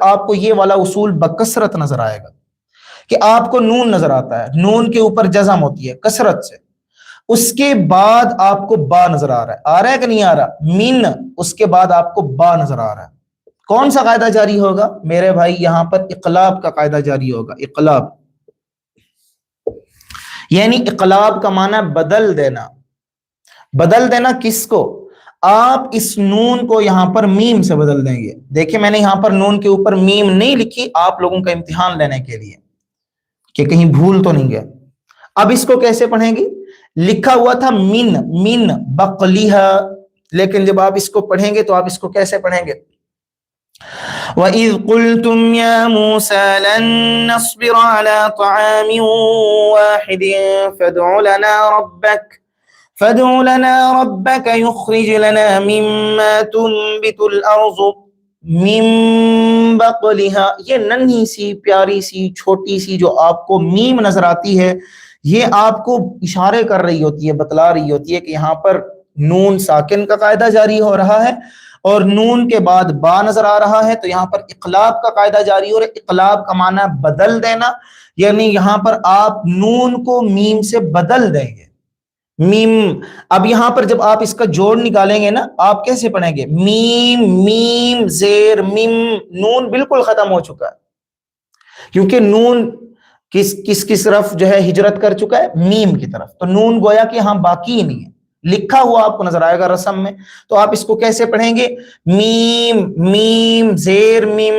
آپ کو یہ والا اصول بکثرت نظر آئے گا کہ آپ کو نون نظر آتا ہے، نون کے اوپر جزم ہوتی ہے کثرت سے، اس کے بعد آپ کو با نظر آ رہا ہے کہ نہیں آ رہا؟ من، اس کے بعد آپ کو با نظر آ رہا ہے۔ کون سا قاعدہ جاری ہوگا میرے بھائی؟ یہاں پر اقلاب کا قاعدہ جاری ہوگا۔ اقلاب یعنی اقلاب کا معنی بدل دینا۔ بدل دینا کس کو؟ آپ اس نون کو یہاں پر میم سے بدل دیں گے۔ دیکھیں میں نے یہاں پر نون کے اوپر میم نہیں لکھی، آپ لوگوں کا امتحان لینے کے لیے کہ کہیں بھول تو نہیں گیا۔ اب اس کو کیسے پڑھیں گے؟ لکھا ہوا تھا من، من بقلیہا، لیکن جب آپ اس کو پڑھیں گے تو آپ اس کو کیسے پڑھیں گے؟ وَإِذْ قُلْتُمْ يَا مُوسَى لَن نَّصْبِرَ عَلَىٰ طَعَامٍ وَاحِدٍ فَادْعُ لَنَا رَبَّكَ يُخْرِجْ لَنَا مِمَّا تُنبِتُ الْأَرْضُ مِن بَقْلِهَا۔ یہ ننھی سی پیاری سی چھوٹی سی جو آپ کو میم نظر آتی ہے، یہ آپ کو اشارے کر رہی ہوتی ہے، بتلا رہی ہوتی ہے کہ یہاں پر نون ساکن کا قاعدہ جاری ہو رہا ہے اور نون کے بعد با نظر آ رہا ہے، تو یہاں پر اقلاب کا قاعدہ جاری ہو رہا ہے۔ اقلاب کا معنی بدل دینا، یعنی یہاں پر آپ نون کو میم سے بدل دیں گے۔ میم، اب یہاں پر جب آپ اس کا جوڑ نکالیں گے نا، آپ کیسے پڑھیں گے؟ میم میم زیر میم، نون بالکل ختم ہو چکا ہے کیونکہ نون کس طرف جو ہے ہجرت کر چکا ہے؟ میم کی طرف، تو نون گویا کہ یہاں باقی ہی نہیں ہے، لکھا ہوا آپ کو نظر آئے گا رسم میں۔ تو آپ اس کو کیسے پڑھیں گے؟ میم میم زیر میم۔